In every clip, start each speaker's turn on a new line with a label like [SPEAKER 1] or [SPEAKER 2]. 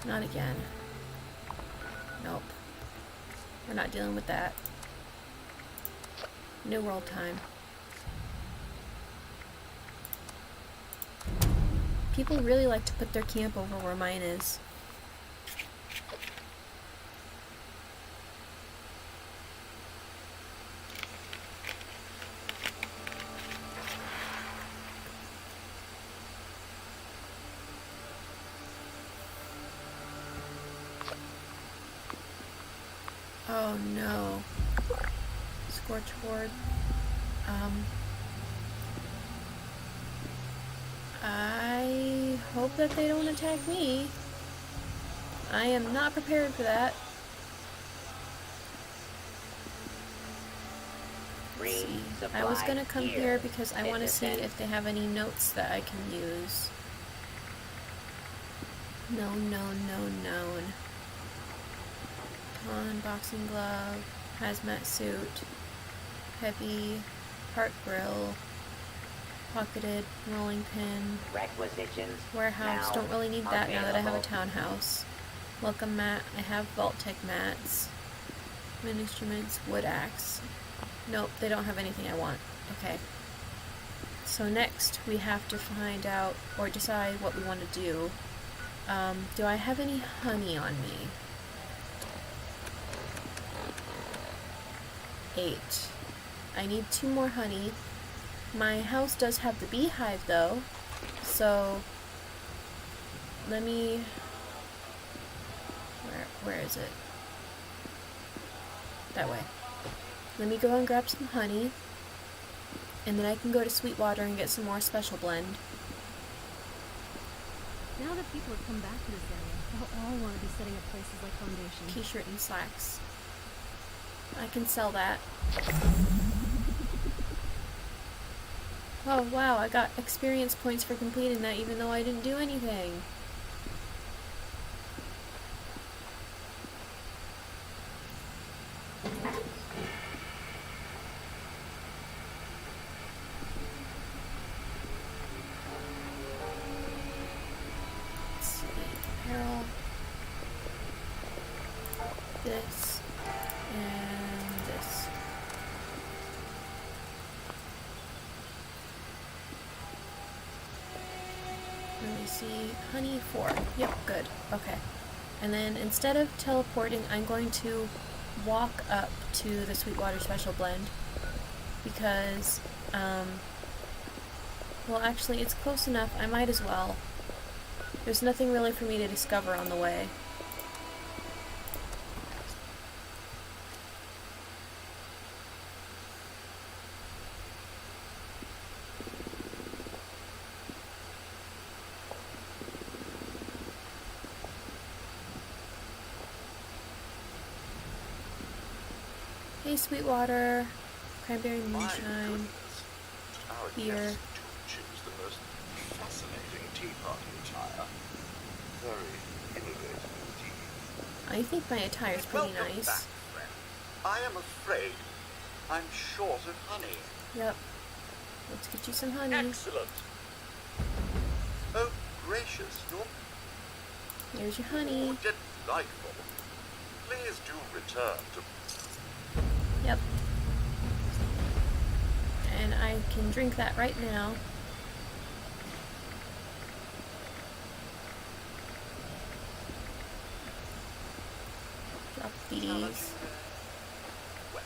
[SPEAKER 1] Not again. Nope. We're not dealing with that. New world time. People really like to put their camp over where mine is. Oh no. Scorch Horde. I hope that they don't attack me. I am not prepared for that. Let's see. I was gonna come here because I want to see if they have any notes that I can use. No. Boxing glove, hazmat suit, heavy, part grill, pocketed rolling pin,
[SPEAKER 2] requisitions,
[SPEAKER 1] warehouse, don't really need that now that I have a townhouse. Welcome mat, I have Vault-Tec mats, wind instruments, wood axe. Nope, they don't have anything I want. Okay. So next we have to find out or decide what we want to do. Do I have any honey on me? 8. I need 2 more honey. My house does have the beehive though, so let me... Where is it? That way. Let me go and grab some honey, and then I can go to Sweetwater and get some more special blend.
[SPEAKER 3] Now that people have come back to this area, they'll all want to be setting up places like Foundation.
[SPEAKER 1] T-shirt and slacks. I can sell that. Oh wow, I got experience points for completing that even though I didn't do anything. Let's see, apparel. This. And this. Let me see. Honey 4. Yep, good. Okay. And then instead of teleporting, I'm going to walk up to the Sweetwater Special Blend because, well, actually, it's close enough. I might as well. There's nothing really for me to discover on the way. Hey, Sweetwater, cranberry moonshine, beer.
[SPEAKER 4] Do choose the most fascinating tea party attire. Very innovative indeed.
[SPEAKER 1] I think my attire's pretty
[SPEAKER 4] Welcome
[SPEAKER 1] nice.
[SPEAKER 4] back, friend. I am afraid I'm short of honey.
[SPEAKER 1] Yep. Let's get you some honey.
[SPEAKER 4] Excellent. Oh, gracious, you're
[SPEAKER 1] Here's your honey.
[SPEAKER 4] delightful. Please do return to...
[SPEAKER 1] Yep. And I can drink that right now. Drop these.
[SPEAKER 4] Well,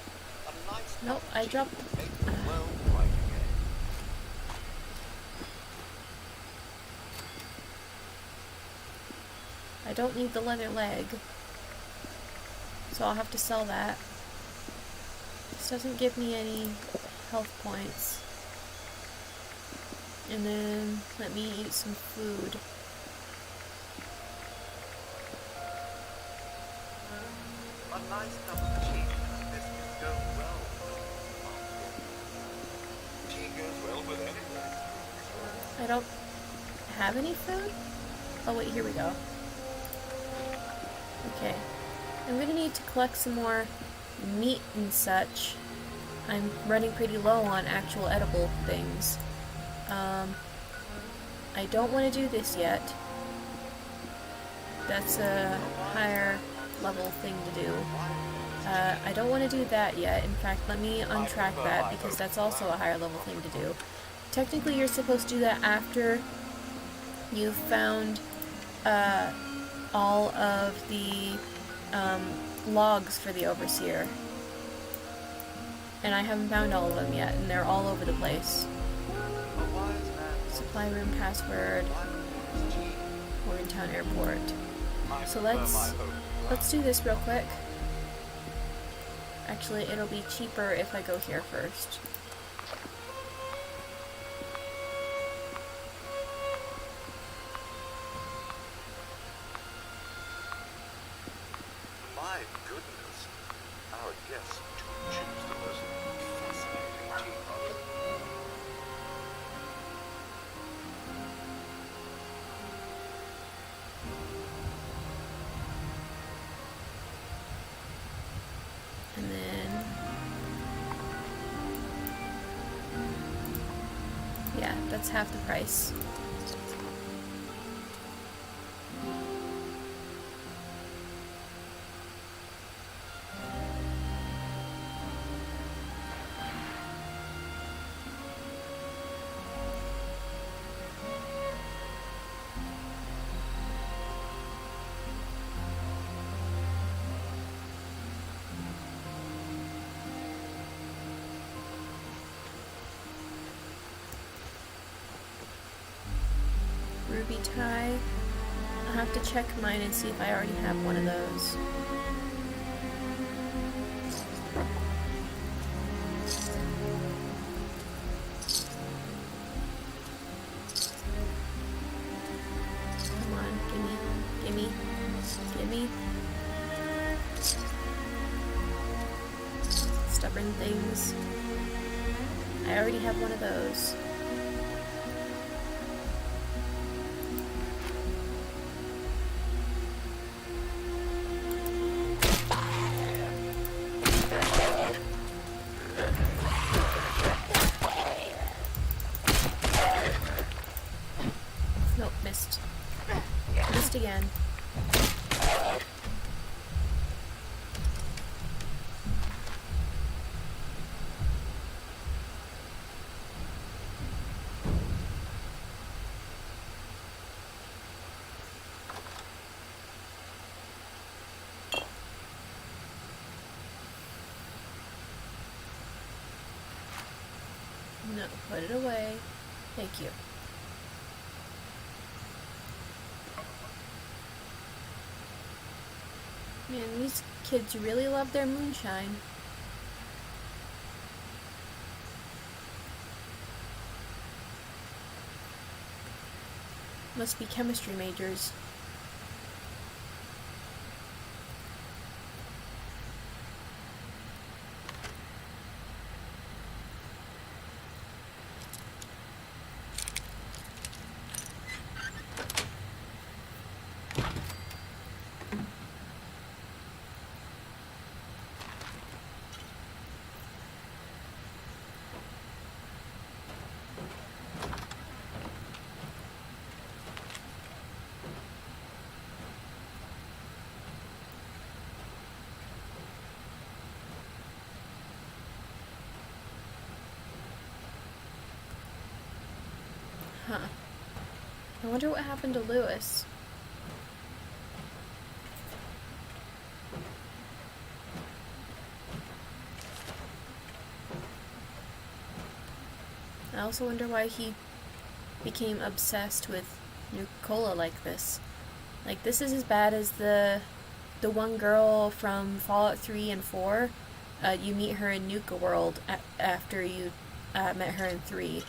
[SPEAKER 4] a nice
[SPEAKER 1] Nope, I dropped...
[SPEAKER 4] make the world right again.
[SPEAKER 1] I don't need the leather leg. So I'll have to sell that. This doesn't give me any health points. And then let me eat some food.
[SPEAKER 4] A nice cup of tea. This will go well. Tea goes well with anything.
[SPEAKER 1] I don't have any food? Oh wait, here we go. Okay. I'm gonna need to collect some more meat and such. I'm running pretty low on actual edible things. I don't want to do this yet. That's a higher level thing to do. I don't want to do that yet. In fact, let me untrack that because that's also a higher level thing to do. Technically, you're supposed to do that after you've found all of the logs for the Overseer. And I haven't found all of them yet, and they're all over the place. Supply room password. Morgantown Airport. So let's do this real quick. Actually, it'll be cheaper if I go here first.
[SPEAKER 4] My goodness, our guests do choose the most fascinating teapot.
[SPEAKER 1] And then... yeah, that's half the price. Ruby tie. I'll have to check mine and see if I already have one of those. Come on, gimme. Stubborn things. I already have one of those. Nope, missed. Missed again. No, put it away. Thank you. Man, these kids really love their moonshine. Must be chemistry majors. Huh. I wonder what happened to Lewis. I also wonder why he became obsessed with Nuka-Cola like this. Like, this is as bad as the one girl from Fallout 3 and 4. You meet her in Nuka World after you met her in 3.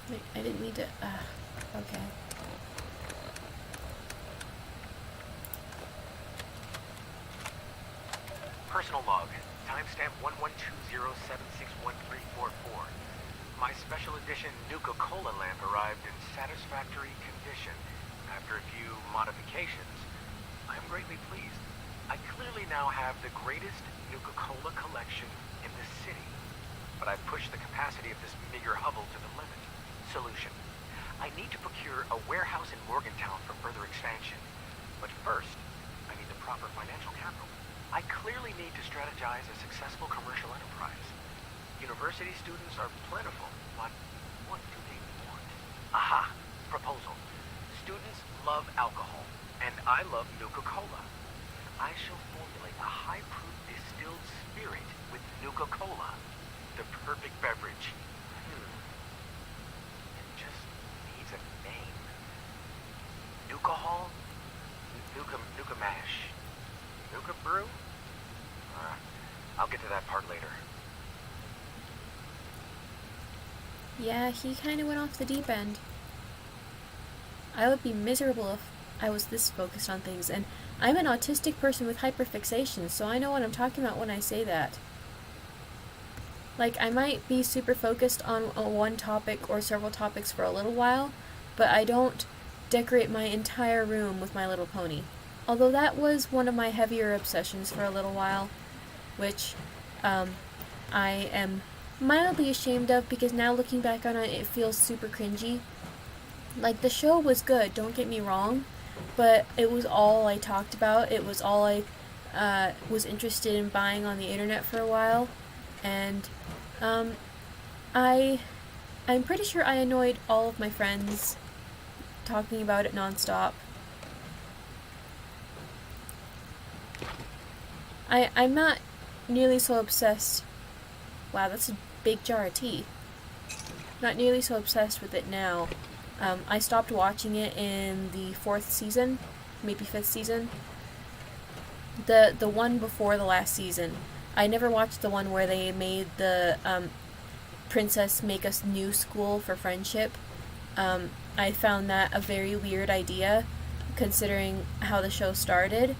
[SPEAKER 1] Wait, I didn't mean to... okay.
[SPEAKER 2] Personal log. Timestamp 1120761344. My special edition Nuka-Cola lamp arrived in satisfactory condition. After a few modifications, I am greatly pleased. I clearly now have the greatest Nuka-Cola collection in the city, but I've pushed the capacity of this meager hovel to the limit. Solution. I need to procure a warehouse in Morgantown for further expansion, but first, I need the proper financial capital. I clearly need to strategize a successful commercial enterprise. University students are plentiful, but what do they want? Aha! Proposal. Students love alcohol, and I love Nuka-Cola. I shall formulate a high-proof distilled spirit with Nuka-Cola. The perfect beverage. It just needs a name. Nuka-Hall? Nuka Mash? Nuka Brew? I'll get to that part later.
[SPEAKER 1] Yeah, he kind of went off the deep end. I would be miserable if I was this focused on things, and I'm an autistic person with hyperfixation, so I know what I'm talking about when I say that. Like, I might be super focused on one topic or several topics for a little while, but I don't decorate my entire room with My Little Pony. Although that was one of my heavier obsessions for a little while, which I am mildly ashamed of, because now looking back on it, it feels super cringy. Like, the show was good, don't get me wrong, but it was all I talked about. It was all I was interested in buying on the internet for a while, and I'm pretty sure I annoyed all of my friends talking about it nonstop. I'm not nearly so obsessed. Wow, that's a big jar of tea. Not nearly so obsessed with it now. I stopped watching it in the 4th season, maybe 5th season. The one before the last season. I never watched the one where they made the princess make a new school for friendship. I found that a very weird idea, considering how the show started,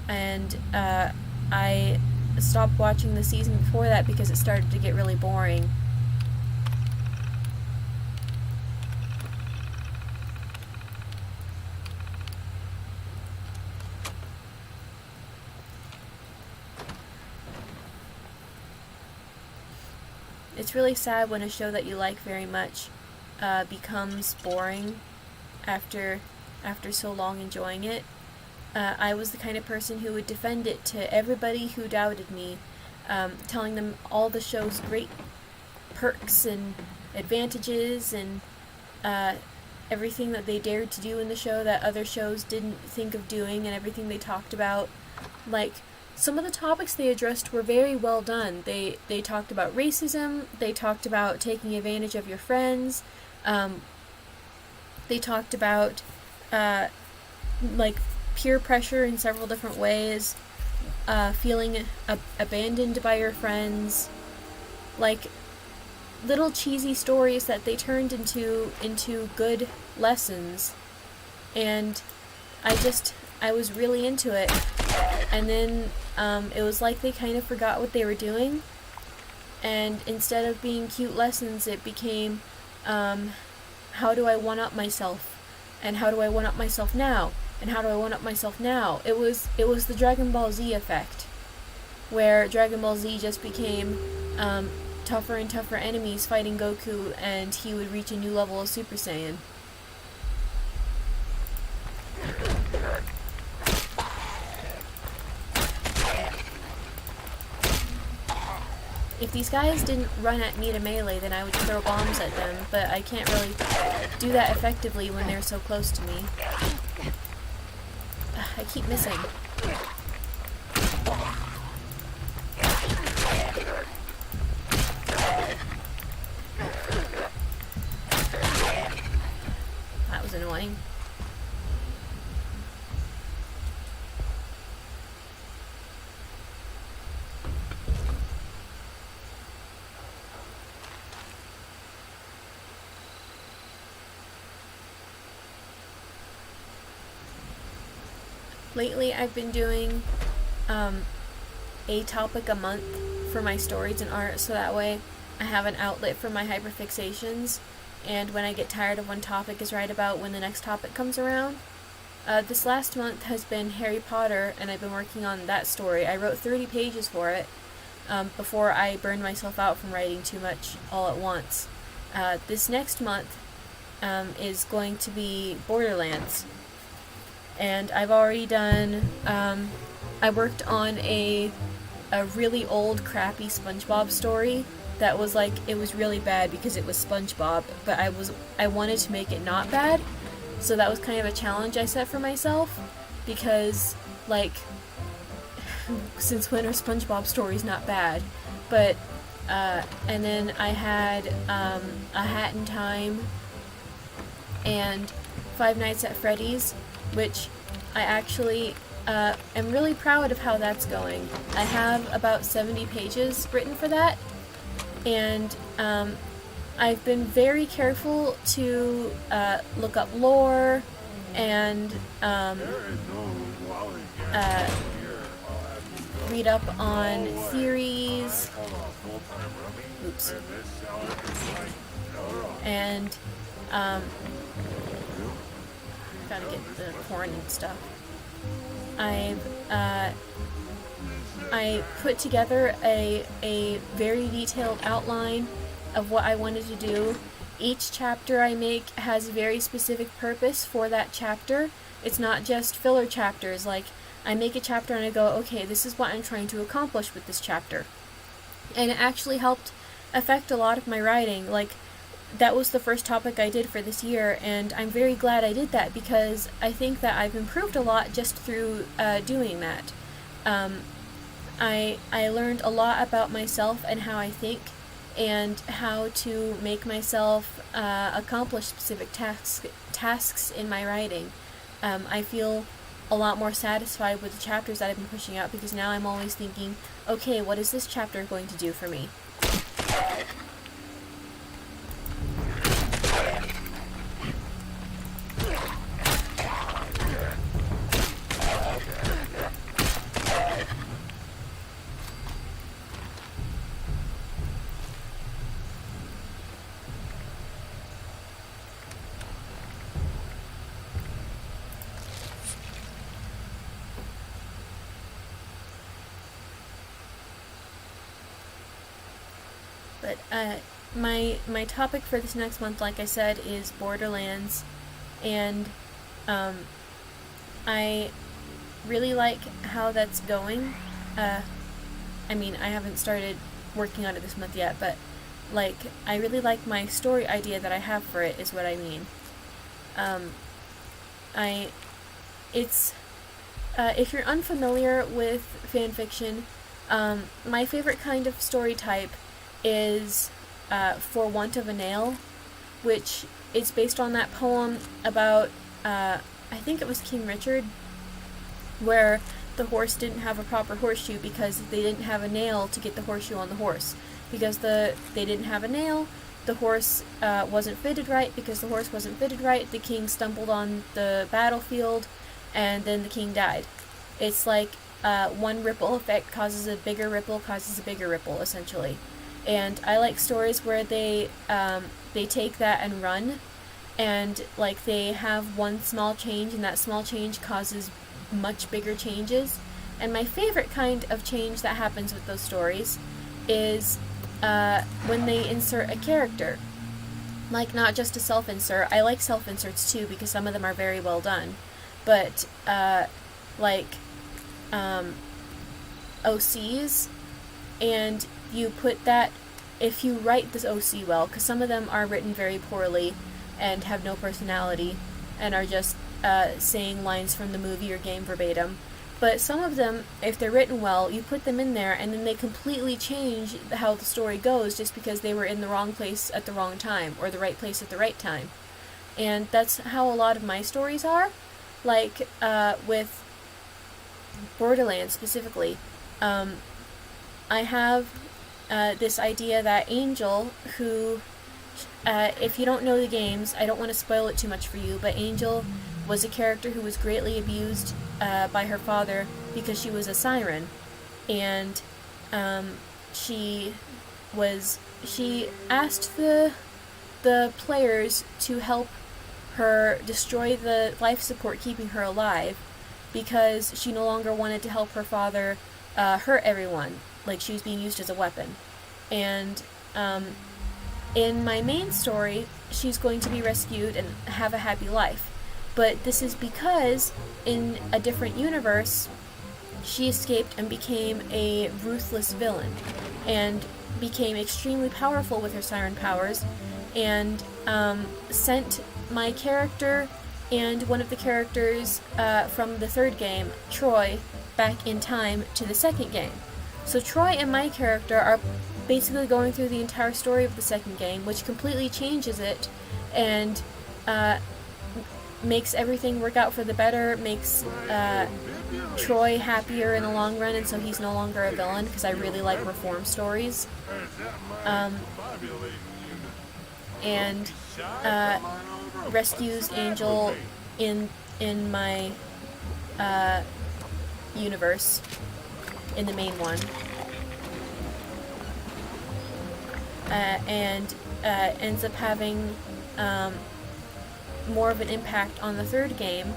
[SPEAKER 1] and I stopped watching the season before that because it started to get really boring. It's really sad when a show that you like very much becomes boring after so long enjoying it. I was the kind of person who would defend it to everybody who doubted me, telling them all the show's great perks and advantages and everything that they dared to do in the show that other shows didn't think of doing, and everything they talked about. Like, some of the topics they addressed were very well done. They talked about racism, they talked about taking advantage of your friends, they talked about like peer pressure in several different ways, feeling abandoned by your friends, like little cheesy stories that they turned into good lessons. And I was really into it. And then it was like they kind of forgot what they were doing, and instead of being cute lessons, it became how do I one-up myself, and how do I one-up myself now, and how do I one-up myself now. It was the Dragon Ball Z effect, where Dragon Ball Z just became tougher and tougher enemies fighting Goku, and he would reach a new level of Super Saiyan. If these guys didn't run at me to melee, then I would throw bombs at them, but I can't really do that effectively when they're so close to me. I keep missing. That was annoying. Lately, I've been doing a topic a month for my stories and art, so that way I have an outlet for my hyperfixations, and when I get tired of one topic is right about when the next topic comes around. This last month has been Harry Potter, and I've been working on that story. I wrote 30 pages for it before I burned myself out from writing too much all at once. This next month is going to be Borderlands. And I've already done, I worked on a really old, crappy SpongeBob story that was like, it was really bad because it was SpongeBob, but I wanted to make it not bad, so that was kind of a challenge I set for myself, because, like, since when are SpongeBob stories not bad? But, and then I had, A Hat in Time, and Five Nights at Freddy's, which I actually am really proud of how that's going. I have about 70 pages written for that, and I've been very careful to look up lore and read up on theories. Oops. And gotta get the porn and stuff. I put together a very detailed outline of what I wanted to do. Each chapter I make has a very specific purpose for that chapter. It's not just filler chapters. Like, I make a chapter and I go, okay, this is what I'm trying to accomplish with this chapter. And it actually helped affect a lot of my writing. Like, that was the first topic I did for this year, and I'm very glad I did that, because I think that I've improved a lot just through doing that. I learned a lot about myself and how I think, and how to make myself accomplish specific tasks in my writing. I feel a lot more satisfied with the chapters that I've been pushing out, because now I'm always thinking, okay, what is this chapter going to do for me? But my topic for this next month, like I said, is Borderlands, and I really like how that's going. I mean, I haven't started working on it this month yet, but like, I really like my story idea that I have for it, is what I mean. If you're unfamiliar with fanfiction, my favorite kind of story type is For Want of a Nail, which is based on that poem about, I think it was King Richard, where the horse didn't have a proper horseshoe because they didn't have a nail to get the horseshoe on the horse. Because they didn't have a nail, the horse wasn't fitted right. Because the horse wasn't fitted right, the king stumbled on the battlefield, and then the king died. It's like one ripple effect causes a bigger ripple, essentially. And I like stories where they take that and run, and like they have one small change, and that small change causes much bigger changes. And my favorite kind of change that happens with those stories is when they insert a character. Like, not just a self-insert. I like self-inserts too, because some of them are very well done. But OCs, and you put that, if you write this OC well, because some of them are written very poorly and have no personality and are just saying lines from the movie or game verbatim. But some of them, if they're written well, you put them in there and then they completely change how the story goes just because they were in the wrong place at the wrong time, or the right place at the right time. And that's how a lot of my stories are. Like, with Borderlands specifically, I have this idea that Angel, who, if you don't know the games, I don't want to spoil it too much for you, but Angel was a character who was greatly abused by her father because she was a siren, and she asked the players to help destroy the life support keeping her alive because she no longer wanted to help her father hurt everyone. Like, she was being used as a weapon. And in my main story, she's going to be rescued and have a happy life. But this is because in a different universe, she escaped and became a ruthless villain and became extremely powerful with her siren powers, and sent my character and one of the characters from the third game, Troy, back in time to the second game. So Troy and my character are basically going through the entire story of the second game, which completely changes it and makes everything work out for the better, makes Troy happier in the long run, and so he's no longer a villain, because I really like reform stories. And rescues Angel in my universe, in the main one, and ends up having more of an impact on the third game,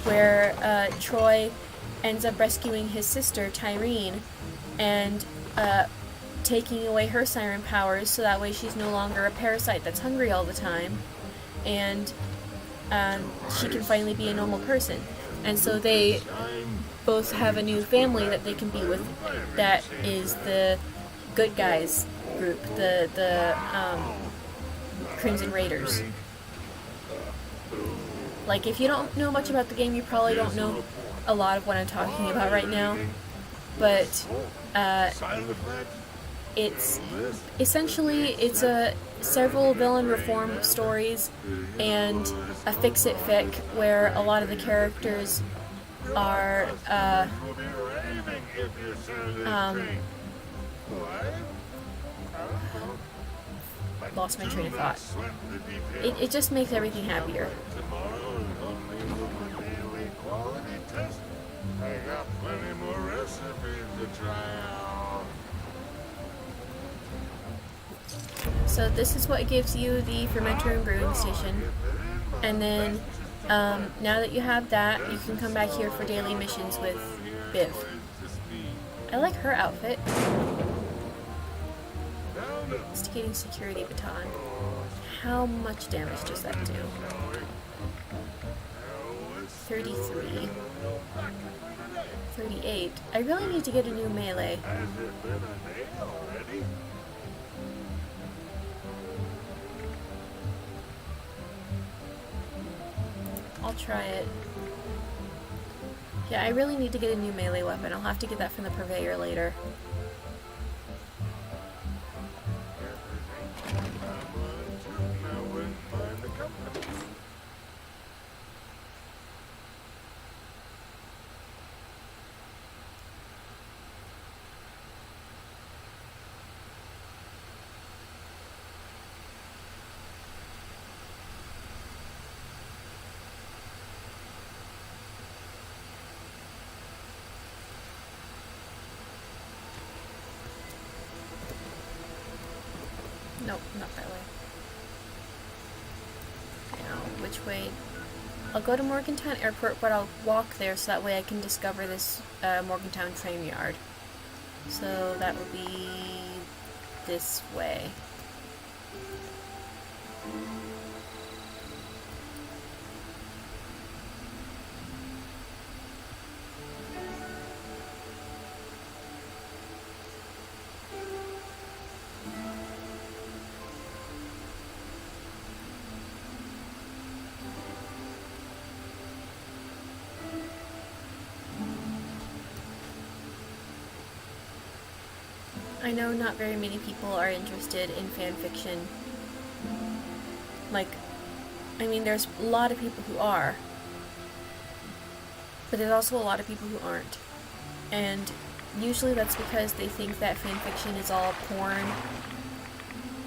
[SPEAKER 1] where Troy ends up rescuing his sister, Tyreen, and taking away her siren powers so that way she's no longer a parasite that's hungry all the time, and she can finally be a normal person. And so they both have a new family that they can be with, that is the good guys group, the Crimson Raiders. Like, if you don't know much about the game, you probably don't know a lot of what I'm talking about right now, but it's essentially, it's a several villain reform stories and a fix-it fic where a lot of the characters are lost my train of thought. It just makes everything happier. So this is what gives you the fermenter and brewing station, and then now that you have that, you can come back here for daily missions with Biv. I like her outfit. Instigating security baton. How much damage does that do? 33. 38. I really need to get a new melee. I'll try it. Yeah, I really need to get a new melee weapon. I'll have to get that from the purveyor later. Nope, not that way. Now, which way? I'll go to Morgantown Airport, but I'll walk there so that way I can discover this Morgantown train yard. So that will be this way. I know not very many people are interested in fan fiction. Like, I mean, there's a lot of people who are, but there's also a lot of people who aren't. And usually that's because they think that fan fiction is all porn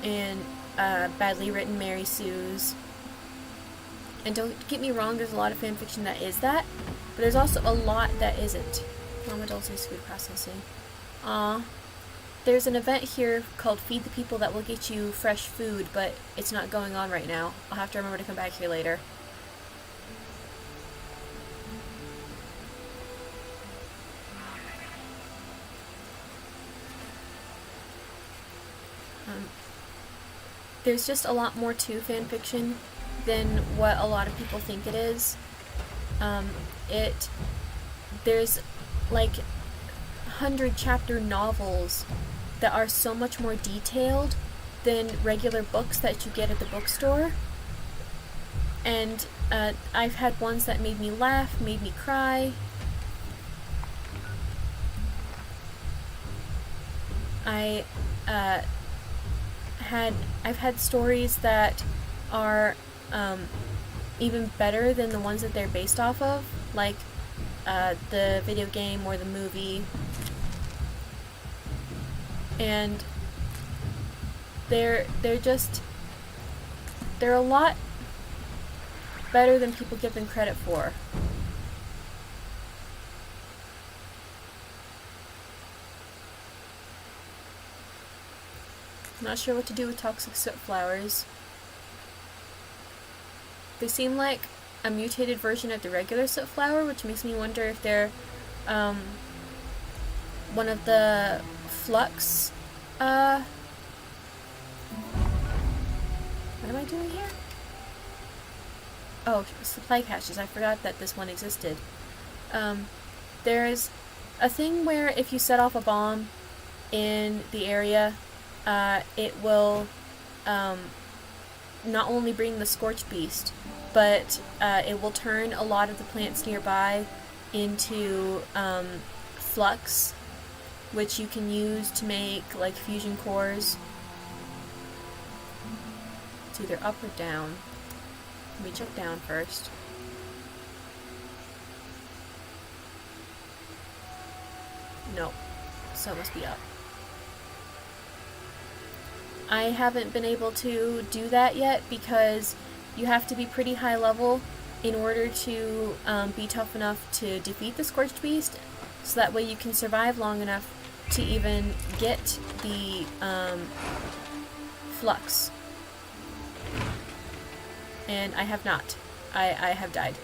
[SPEAKER 1] and badly written Mary Sue's. And don't get me wrong, there's a lot of fan fiction that is that, but there's also a lot that isn't. Mama Dulce's food processing. Aww. There's an event here called Feed the People that will get you fresh food, but it's not going on right now. I'll have to remember to come back here later. There's just a lot more to fanfiction than what a lot of people think it is. There's like 100-chapter novels that are so much more detailed than regular books that you get at the bookstore. And I've had ones that made me laugh, made me cry. I've had stories that are even better than the ones that they're based off of, like the video game or the movie. And they're a lot better than people give them credit for. I'm not sure what to do with toxic soot flowers. They seem like a mutated version of the regular soot flower, which makes me wonder if they're one of the flux. What am I doing here? Oh, supply caches. I forgot that this one existed. There's a thing where if you set off a bomb in the area, it will not only bring the Scorched Beast, but it will turn a lot of the plants nearby into flux, which you can use to make like fusion cores. It's either up or down. Let me check down first. Nope. So it must be up. I haven't been able to do that yet because you have to be pretty high level in order to be tough enough to defeat the Scorched Beast, so that way you can survive long enough to even get the flux. And I have not. I have died.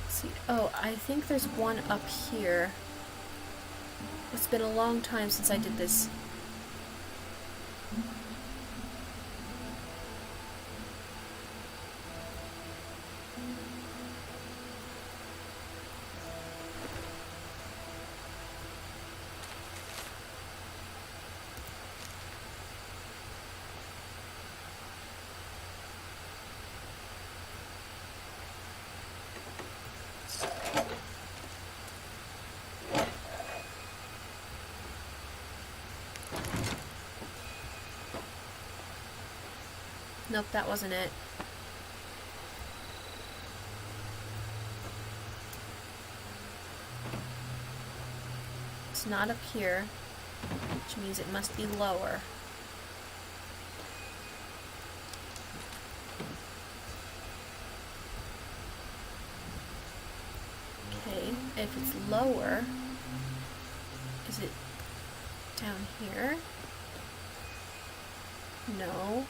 [SPEAKER 1] Let's see. Oh, I think there's one up here. It's been a long time since I did this. Nope, that wasn't it. It's not up here, which means it must be lower. Okay, if it's lower, is it down here? No.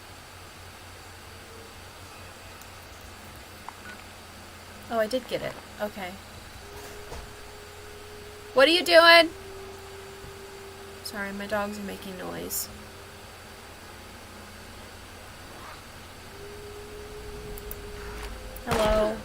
[SPEAKER 1] Oh, I did get it. Okay. What are you doing? Sorry, my dogs are making noise. Hello.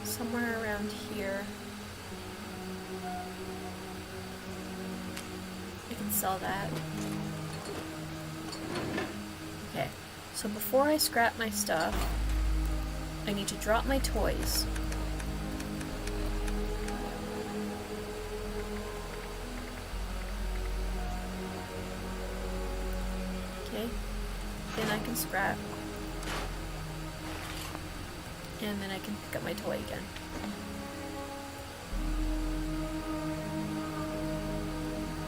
[SPEAKER 1] Somewhere around here. I can sell that. Okay, so before I scrap my stuff, I need to drop my toys. Okay. Then I can scrap. And then I can pick up my toy again.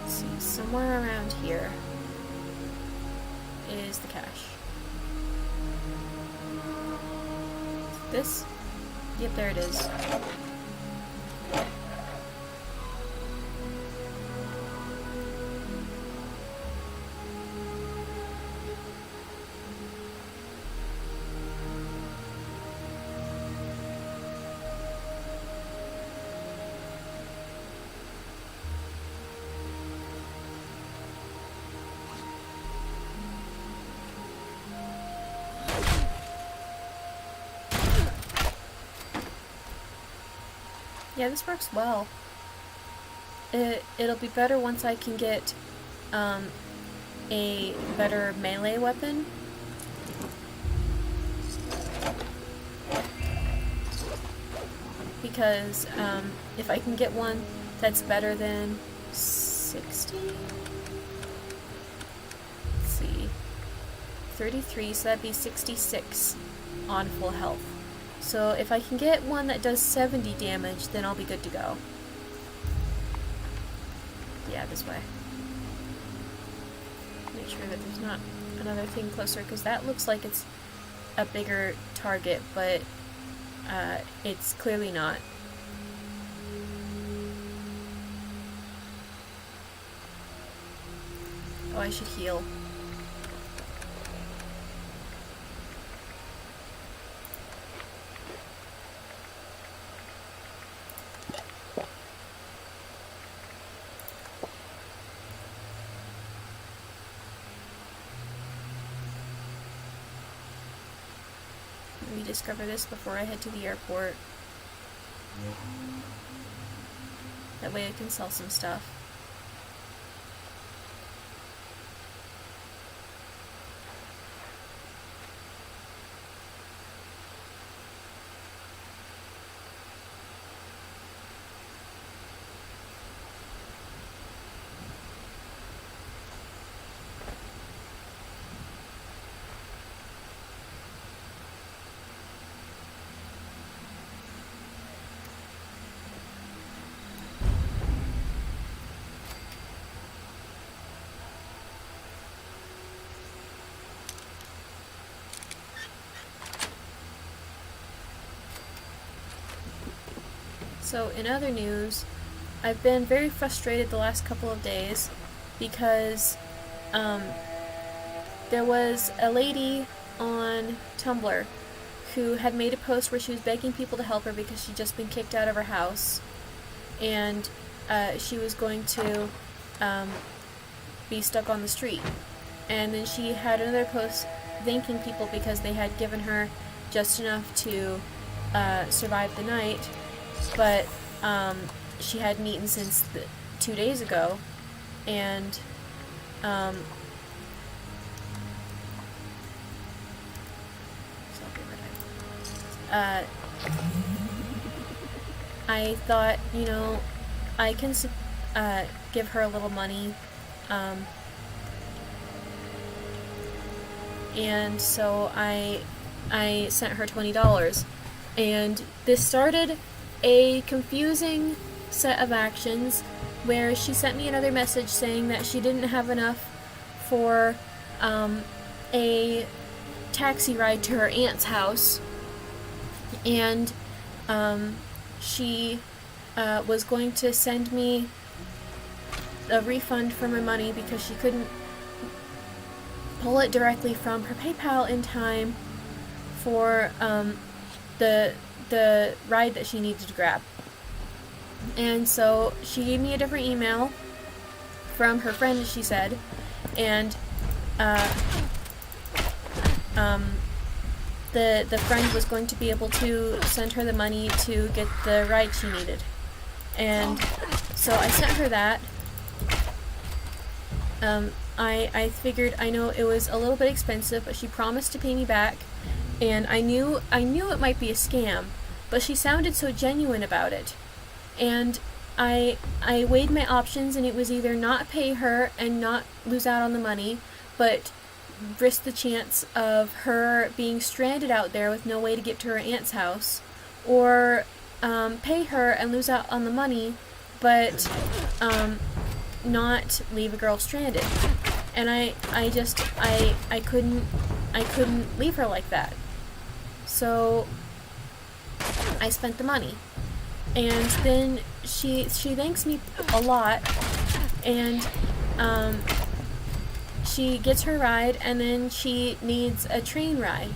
[SPEAKER 1] Let's see, somewhere around here is the cash. This? Yep, there it is. Yeah, this works well. It'll be better once I can get a better melee weapon. Because if I can get one that's better than 60? Let's see. 33, so that'd be 66 on full health. So if I can get one that does 70 damage, then I'll be good to go. Yeah, this way. Make sure that there's not another thing closer, because that looks like it's a bigger target, but it's clearly not. Oh, I should heal. Rediscover this before I head to the airport. That way I can sell some stuff. So, in other news, I've been very frustrated the last couple of days because there was a lady on Tumblr who had made a post where she was begging people to help her because she'd just been kicked out of her house, and she was going to be stuck on the street. And then she had another post thanking people because they had given her just enough to survive the night, but she hadn't eaten since 2 days ago, and I thought, you know, I can give her a little money, and so I sent her $20, and this started a confusing set of actions where she sent me another message saying that she didn't have enough for a taxi ride to her aunt's house, and she was going to send me a refund for my money because she couldn't pull it directly from her PayPal in time for the ride that she needed to grab. And so she gave me a different email from her friend, she said, and the friend was going to be able to send her the money to get the ride she needed. And so I sent her that. I figured, I know it was a little bit expensive, but she promised to pay me back, And I knew it might be a scam, but she sounded so genuine about it. And I weighed my options, and it was either not pay her and not lose out on the money, but risk the chance of her being stranded out there with no way to get to her aunt's house, or pay her and lose out on the money, but not leave a girl stranded. And I couldn't leave her like that. So I spent the money. And then she thanks me a lot, and she gets her ride, and then she needs a train ride.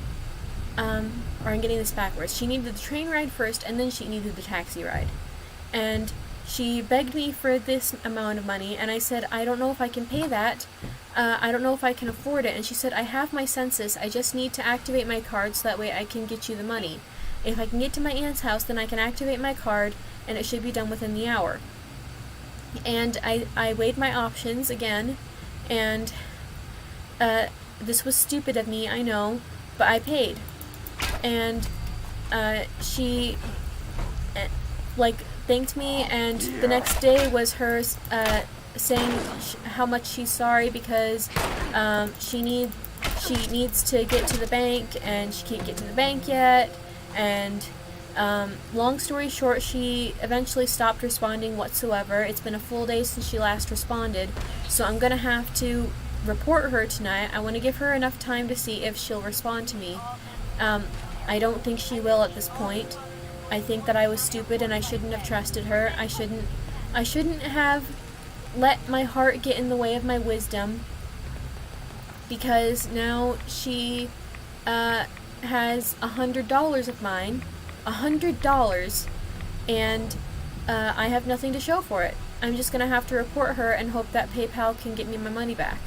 [SPEAKER 1] Or I'm getting this backwards. She needed the train ride first, and then she needed the taxi ride. And she begged me for this amount of money, and I said, I don't know if I can pay that. I don't know if I can afford it. And she said, I have my census. I just need to activate my card so that way I can get you the money. If I can get to my aunt's house, then I can activate my card, and it should be done within the hour. And I weighed my options again, and this was stupid of me, I know, but I paid. And she thanked me, and the next day was her saying how much she's sorry because she needs to get to the bank, and she can't get to the bank yet. And long story short, she eventually stopped responding whatsoever. It's been a full day since she last responded, so I'm gonna have to report her tonight. I want to give her enough time to see if she'll respond to me. I don't think she will at this point. I think that I was stupid and I shouldn't have trusted her. I shouldn't have let my heart get in the way of my wisdom, because now she has $100 of mine, $100, and I have nothing to show for it. I'm just gonna have to report her and hope that PayPal can get me my money back.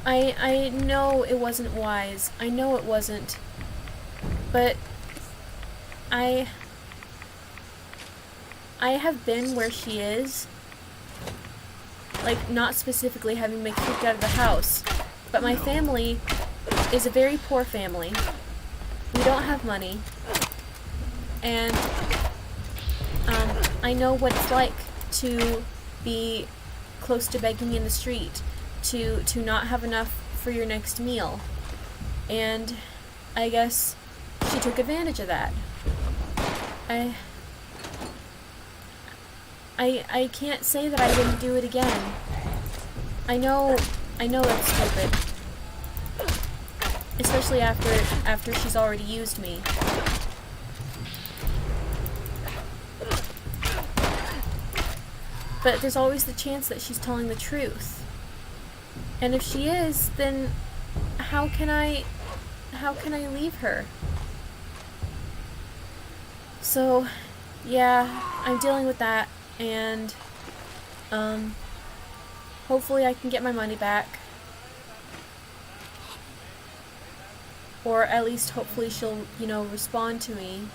[SPEAKER 1] I know it wasn't wise. I know it wasn't. But I have been where she is. Not specifically having been kicked out of the house, but my family is a very poor family. We don't have money. And I know what it's like to be close to begging in the street, to not have enough for your next meal. And I guess she took advantage of that. I can't say that I wouldn't do it again. I know that's stupid. Especially after she's already used me. But there's always the chance that she's telling the truth. And if she is, then how can I leave her? So, yeah, I'm dealing with that, and hopefully I can get my money back. Or at least hopefully she'll, respond to me.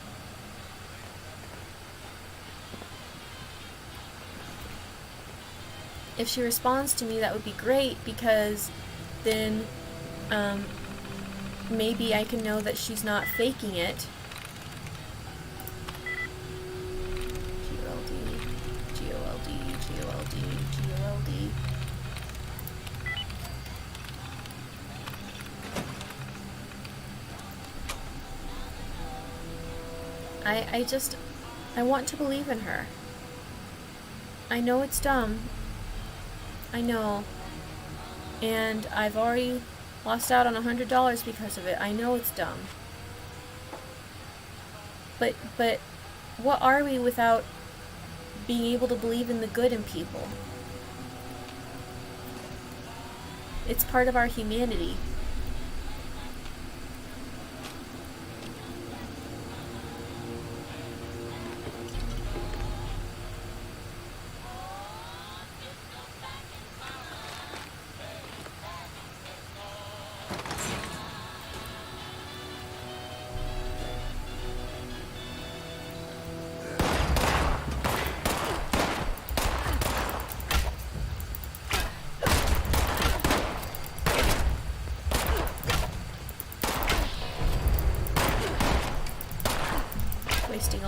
[SPEAKER 1] If she responds to me, that would be great, because then maybe I can know that she's not faking it. G-O-L-D. I want to believe in her. I know it's dumb. I know. And I've already lost out on $100 because of it. I know it's dumb. But what are we without being able to believe in the good in people? It's part of our humanity.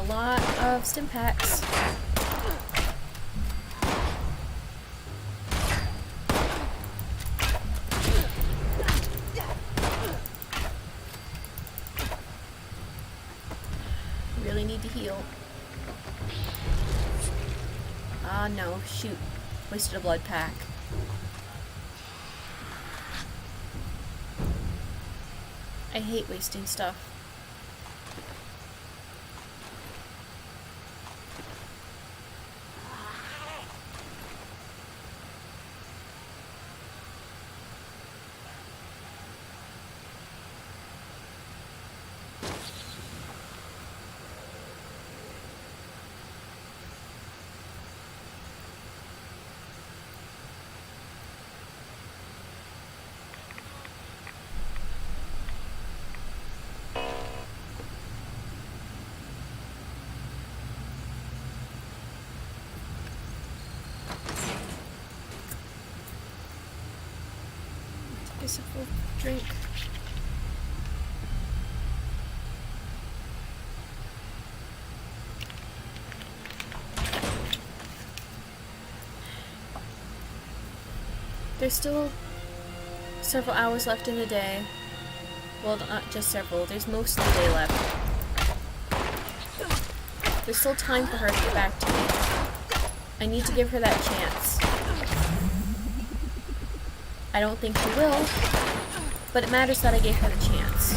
[SPEAKER 1] a lot of stim packs. Really need to heal. Ah, no, shoot. Wasted a blood pack. I hate wasting stuff. Take a sip of drink. There's still several hours left in the day. Well, not just several. There's most of the day left. There's still time for her to get back to me. I need to give her that chance. I don't think she will, but it matters that I gave her the chance.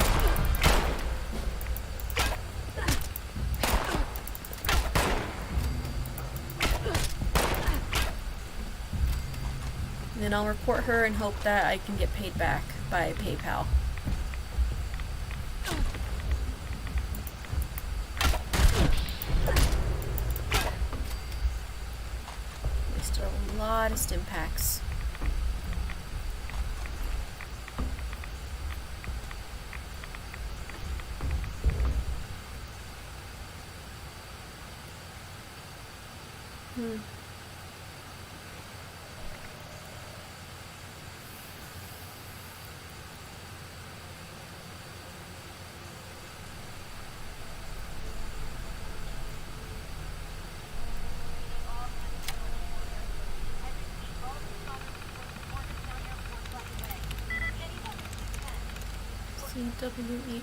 [SPEAKER 1] And then I'll report her and hope that I can get paid back by PayPal. Wasted a lot of stim packs. CWER.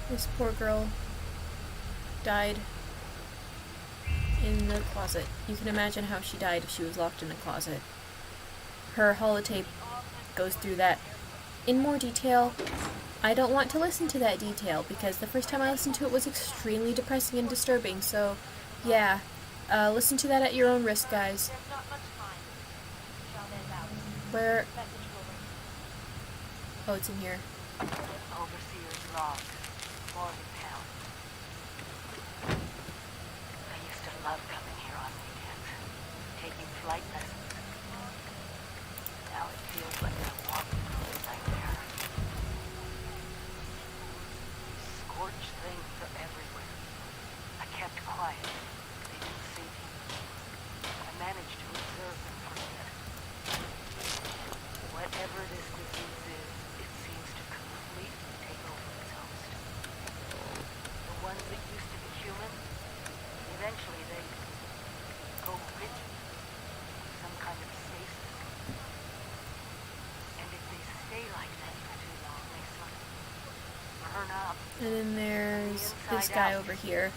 [SPEAKER 1] This poor girl died in the closet. You can imagine how she died if she was locked in a closet. Her holotape goes through that in more detail. I don't want to listen to that detail because the first time I listened to it was extremely depressing and disturbing, so yeah. Listen to that at your own risk, guys. Where? Oh, it's in here.
[SPEAKER 5] Overseer's log, Morgantown. I used to love coming here on weekends, taking flight lessons. Now it feels like I'm walking through a nightmare. Scorched things are everywhere. I kept quiet. They didn't see me. I managed to observe them for a bit. Whatever this disease is, it seems to completely take over its host. The ones that used to be human, eventually they go rigid, some kind of stasis. And if they stay like that for too long, they sort of burn up.
[SPEAKER 1] And then there's this guy over here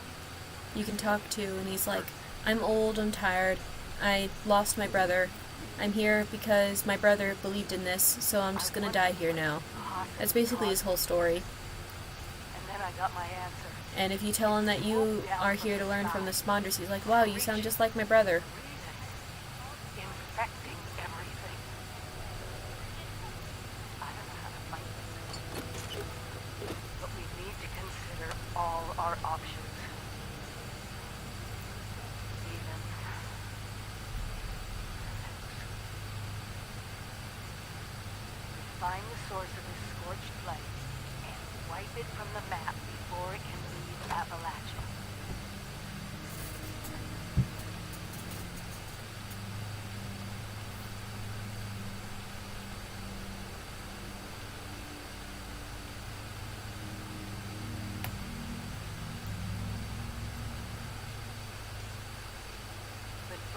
[SPEAKER 1] you can talk to, and he's like, I'm old, I'm tired, I lost my brother. I'm here because my brother believed in this, so I'm just gonna die here now. That's basically his whole story.
[SPEAKER 5] And then I got my answer.
[SPEAKER 1] And if you tell him that you are here to learn from the Smonders, he's like, wow, you sound just like my brother.
[SPEAKER 5] Infecting everything. I don't know how to fight this. But we need to consider all our options. Even find the source of this scorched flame and wipe it from the map before it can leave Appalachia.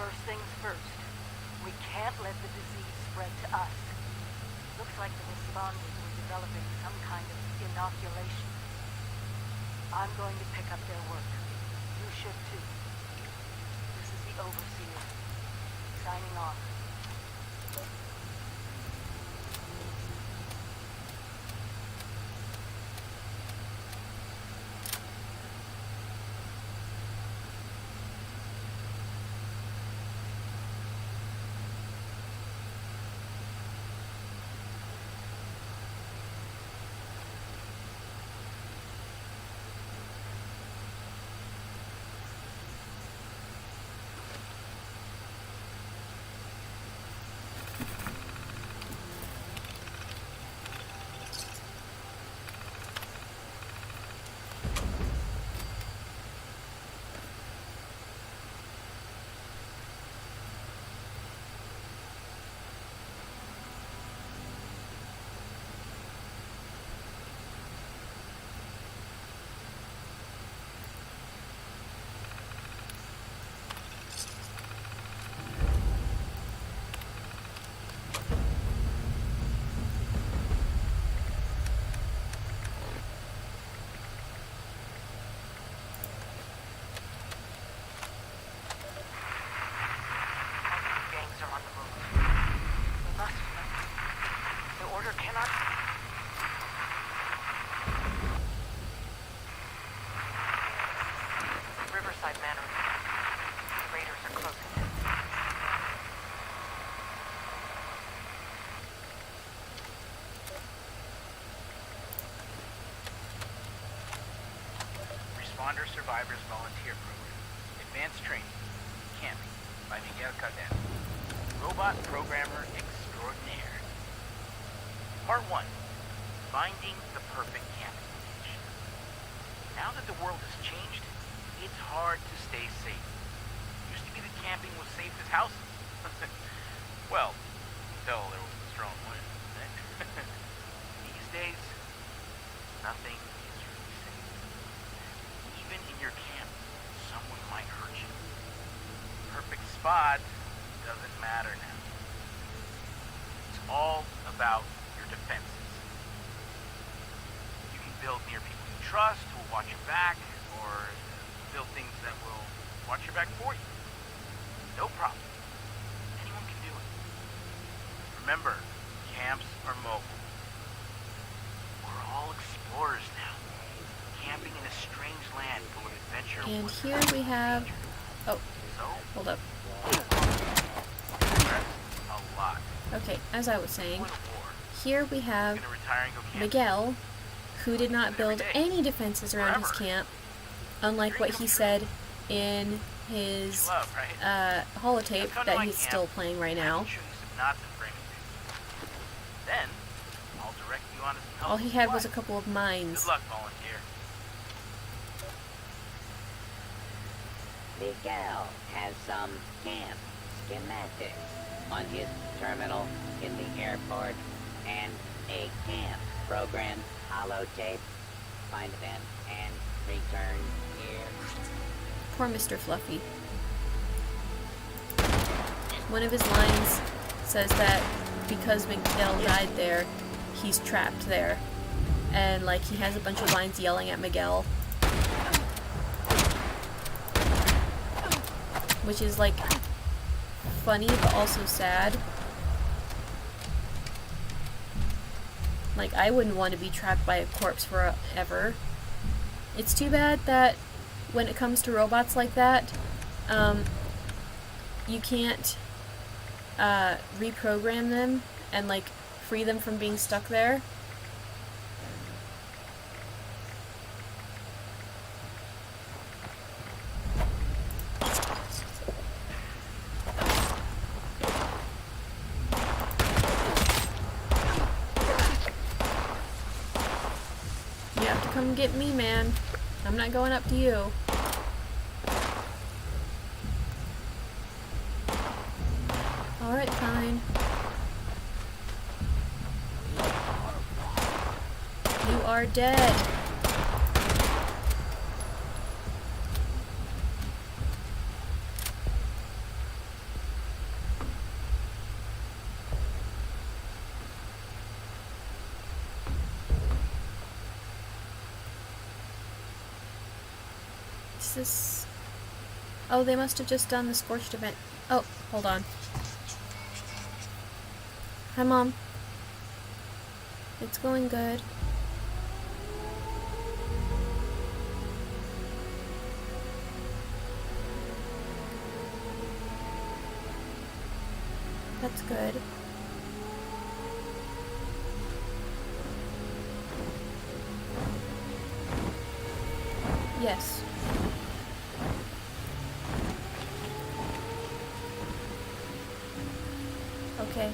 [SPEAKER 5] First things first, we can't let the disease spread to us. Looks like the responders were developing some kind of inoculation. I'm going to pick up their work. You should too. This is the Overseer, signing off.
[SPEAKER 2] Responder Survivors Volunteer Program. Advanced Training. Camping by Miguel Cadena. Robot Programmer Extraordinaire. Part 1. Finding the perfect camping location. Now that the world has changed, it's hard to stay safe. Used to be that camping was safe as houses. Well, until there was a strong wind. These days, nothing is really safe. Even in your camp, someone might hurt you. Perfect spot doesn't matter now. It's all about your defenses. You can build near people you trust who will watch your back, or build things that will watch your back for you. No problem. Anyone can do it. Remember, camps are mobile. We're all explorers now, camping in a strange land full of adventure.
[SPEAKER 1] And here we have... Oh,
[SPEAKER 2] So,
[SPEAKER 1] hold up.
[SPEAKER 2] progress a lot.
[SPEAKER 1] Okay, as I was saying,
[SPEAKER 2] Point of war.
[SPEAKER 1] here we have
[SPEAKER 2] Gonna retire and go camping.
[SPEAKER 1] Miguel, who did not build any defenses around his camp, unlike what he said in his
[SPEAKER 2] You love, right?
[SPEAKER 1] holotape that he's still playing right now.
[SPEAKER 2] I'll show you some knots and framing things. Then, I'll direct you onto some helpful
[SPEAKER 1] All he had was a
[SPEAKER 2] supplies.
[SPEAKER 1] couple of mines.
[SPEAKER 2] Good luck, volunteer.
[SPEAKER 6] Miguel has some camp schematics on his terminal in the airport and a camp program holotape. Find them and return here.
[SPEAKER 1] Poor Mr. Fluffy. One of his lines says that because Miguel died there, he's trapped there. And, like, he has a bunch of lines yelling at Miguel. Which is, like, funny, but also sad. Like, I wouldn't want to be trapped by a corpse forever. It's too bad that when it comes to robots like that, you can't reprogram them and, like, free them from being stuck there. You have to come get me, man. I'm not going up to you. Alright, fine. You are dead. Is this... Oh, they must have just done the Scorched event. Oh, hold on. Hi, Mom. It's going good. That's good. Yes. Okay.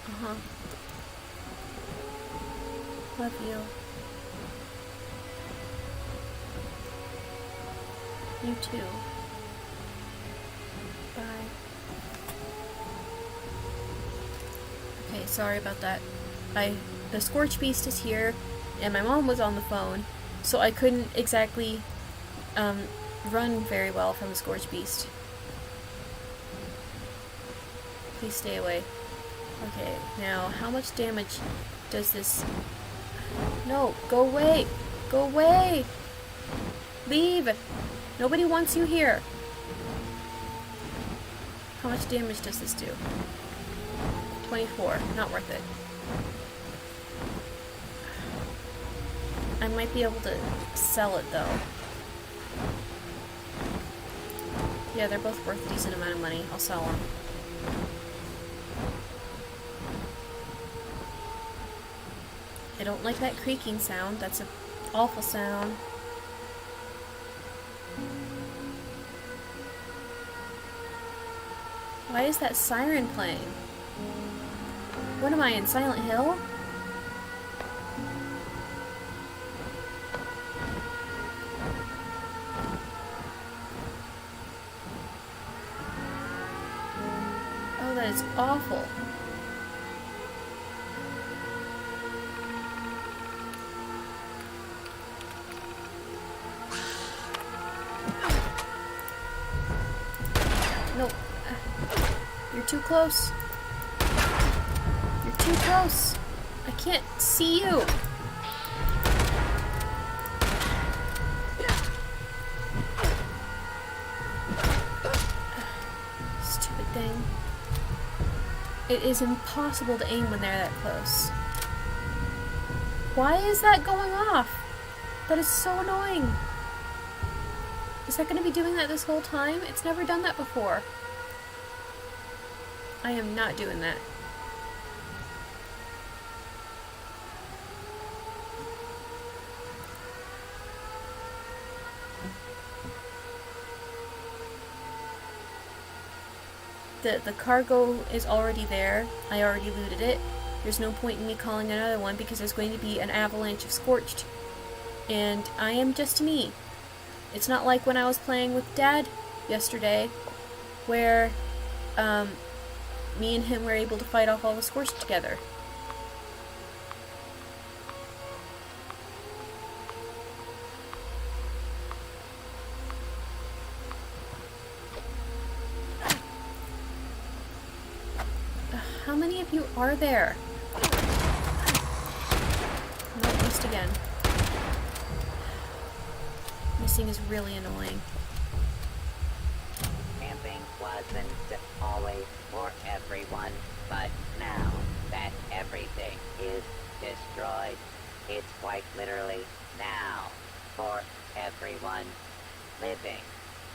[SPEAKER 1] Uh-huh. Love you. You too. Bye. Okay, sorry about that. The Scorch Beast is here, and my mom was on the phone, so I couldn't exactly run very well from the Scorch Beast. Please stay away. Okay, now how much damage does this... No, go away! Go away! Leave! Nobody wants you here! How much damage does this do? 24. Not worth it. I might be able to sell it though. Yeah, they're both worth a decent amount of money. I'll sell them. I don't like that creaking sound. That's an awful sound. Why is that siren playing? What am I, in Silent Hill? Oh, that is awful. No. You're too close. You're too close. I can't see you. Stupid thing. It is impossible to aim when they're that close. Why is that going off? That is so annoying. Is that going to be doing that this whole time? It's never done that before. I am not doing that. The cargo is already there. I already looted it. There's no point in me calling another one because there's going to be an avalanche of Scorched. And I am just me. It's not like when I was playing with Dad yesterday, where me and him were able to fight off all the Scorched together. How many of you are there? No, missed again. Missing is really annoying.
[SPEAKER 6] Camping wasn't always for everyone, but now that everything is destroyed, it's quite literally now for everyone living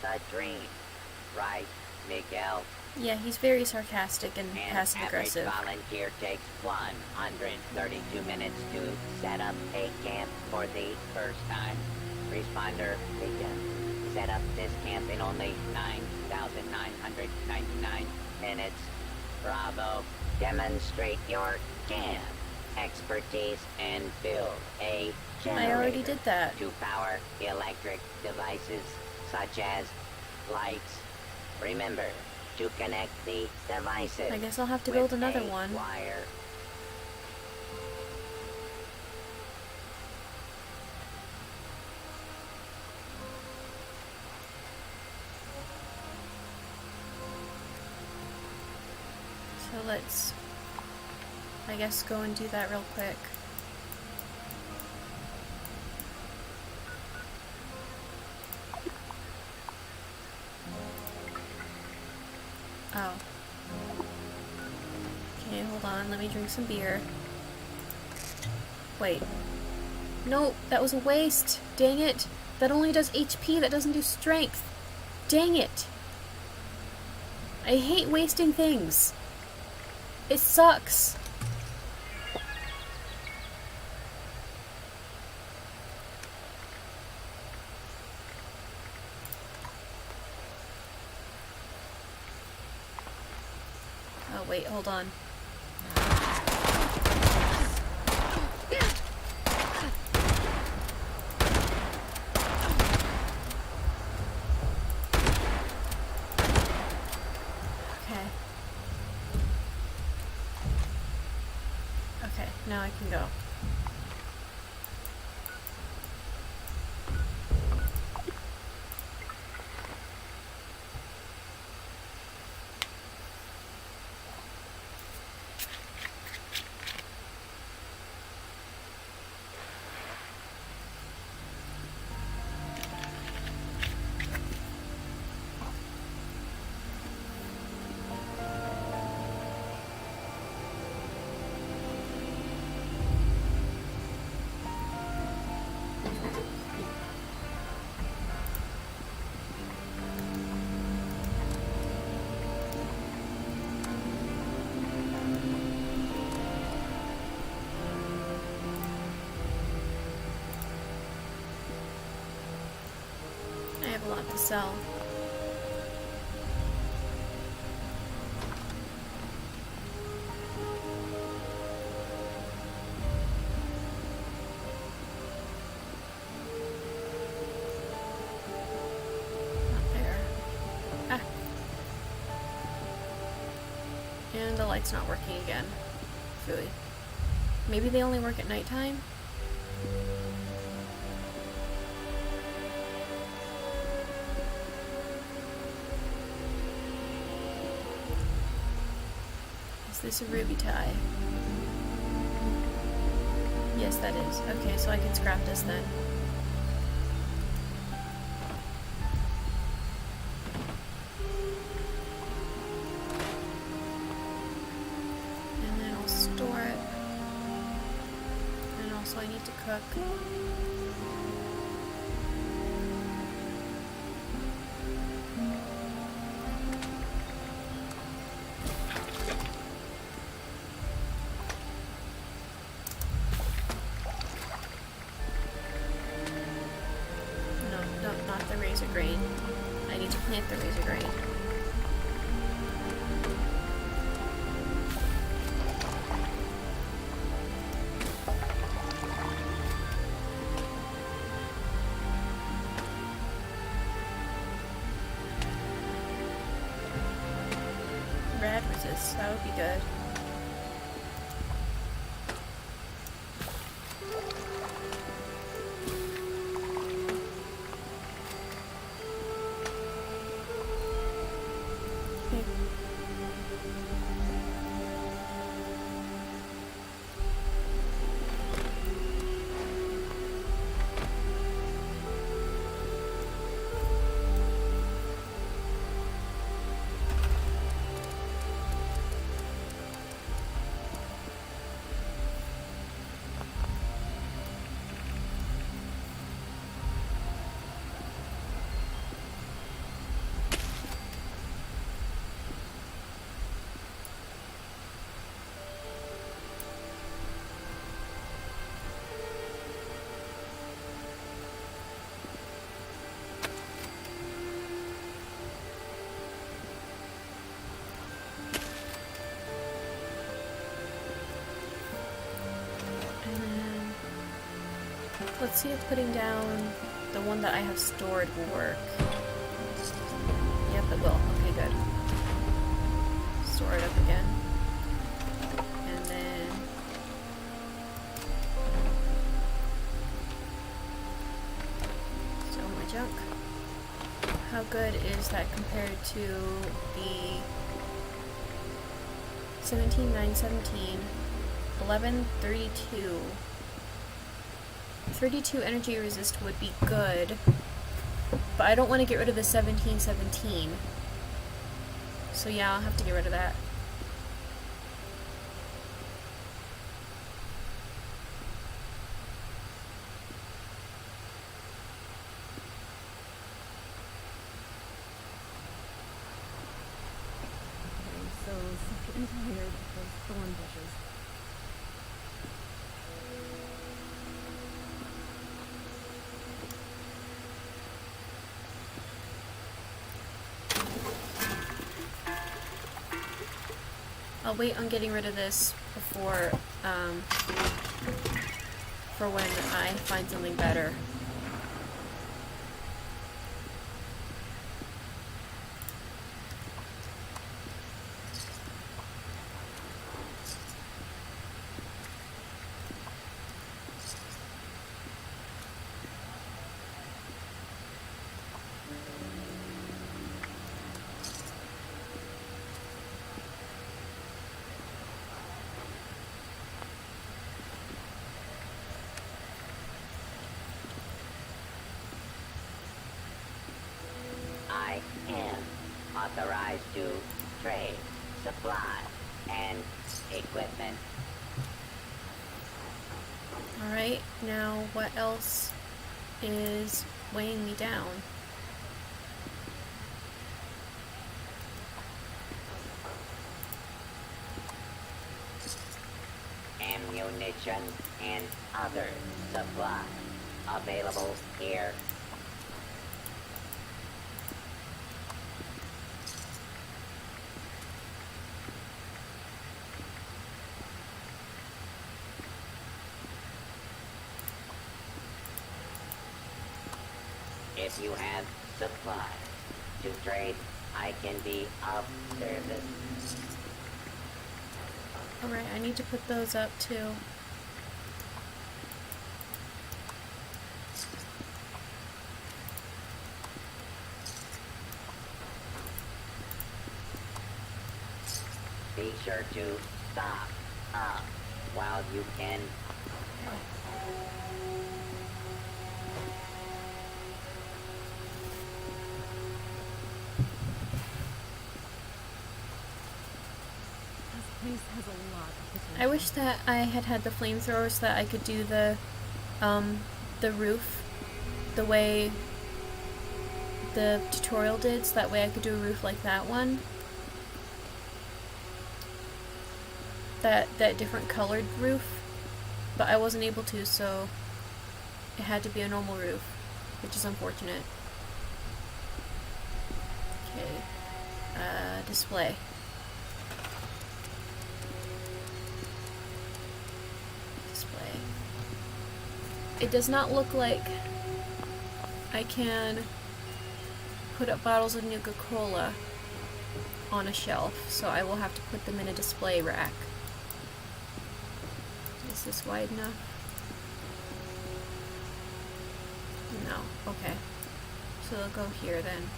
[SPEAKER 6] the dream. Right, Miguel?
[SPEAKER 1] Yeah, he's very sarcastic and
[SPEAKER 6] An
[SPEAKER 1] passive-aggressive.
[SPEAKER 6] average volunteer takes 132 minutes to set up a camp for the first time. Responder begin. Set up this camp in only 9,999 minutes. Bravo. Demonstrate your camp expertise and build a generator
[SPEAKER 1] I already did that.
[SPEAKER 6] to power electric devices such as lights. Remember to connect the devices.
[SPEAKER 1] I guess I'll have to
[SPEAKER 6] with
[SPEAKER 1] build another
[SPEAKER 6] a
[SPEAKER 1] one.
[SPEAKER 6] wire.
[SPEAKER 1] So let's, I guess, go and do that real quick. Oh. Okay, hold on. Let me drink some beer. Wait. No, that was a waste. Dang it. That only does HP. That doesn't do strength. Dang it. I hate wasting things. It sucks. Oh, wait, hold on. Okay. Okay, now I can go. I have a lot to sell. Not there. Ah. And the light's not working again. Phooey. Maybe they only work at nighttime? Is this a ruby tie? Yes, that is. Okay, so I can scrap this then. And then I'll store it. And also I need to cook. No, not the razor grain. I need to plant the razor grain. Rad resist, that would be good. Okay. And then let's see if putting down the one that I have stored will work. Yep, it will. Okay, good. Store it up again. And then store my junk. How good is that compared to the 17,917, 1132? 32 energy resist would be good, but I don't want to get rid of the 1717. So yeah, I'll have to get rid of that.
[SPEAKER 3] Okay, so sick and tired of those thorn bushes.
[SPEAKER 1] I'll wait on getting rid of this before, for when I find something better.
[SPEAKER 6] I am authorized to trade, supply, and equipment.
[SPEAKER 1] Alright, now what else is weighing me down?
[SPEAKER 6] Ammunition and other supplies available here. If you have supplies to trade, I can be of service.
[SPEAKER 1] Alright, I need to put those up too.
[SPEAKER 6] Be sure to stock up while you can.
[SPEAKER 3] This place has a lot of potential.
[SPEAKER 1] I wish that I had had the flamethrower so that I could do the roof the way the tutorial did, so that way I could do a roof like that one. That different colored roof, but I wasn't able to, so it had to be a normal roof, which is unfortunate. Okay, display. Display. It does not look like I can put up bottles of Nuka-Cola on a shelf, so I will have to put them in a display rack. Is this wide enough? No. Okay. So they'll go here then.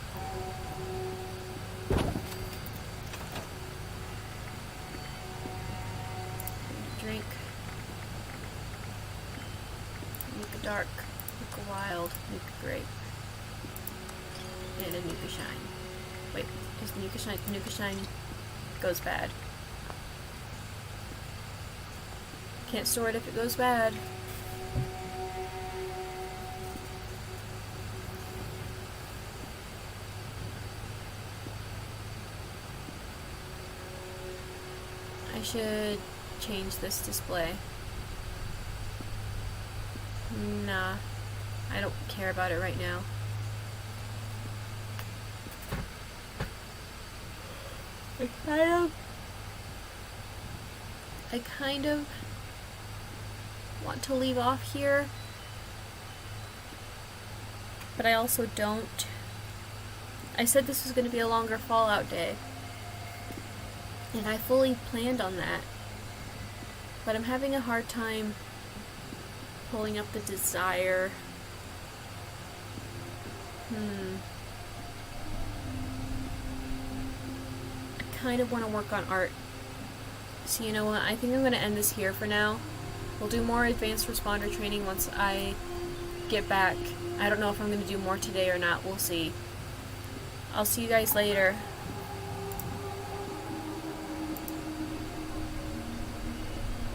[SPEAKER 1] Drink. Nuka Dark. Nuka Wild. Nuka Grape. And a Nuka Shine. Wait, is the Nuka Shine goes bad. Can't store it if it goes bad. I should change this display. Nah, I don't care about it right now. I kind of want to leave off here, but I also don't. I said this was going to be a longer Fallout day, and I fully planned on that, but I'm having a hard time pulling up the desire. I kind of want to work on art. So you know what, I think I'm going to end this here for now. We'll do more advanced responder training once I get back. I don't know if I'm going to do more today or not. We'll see. I'll see you guys later.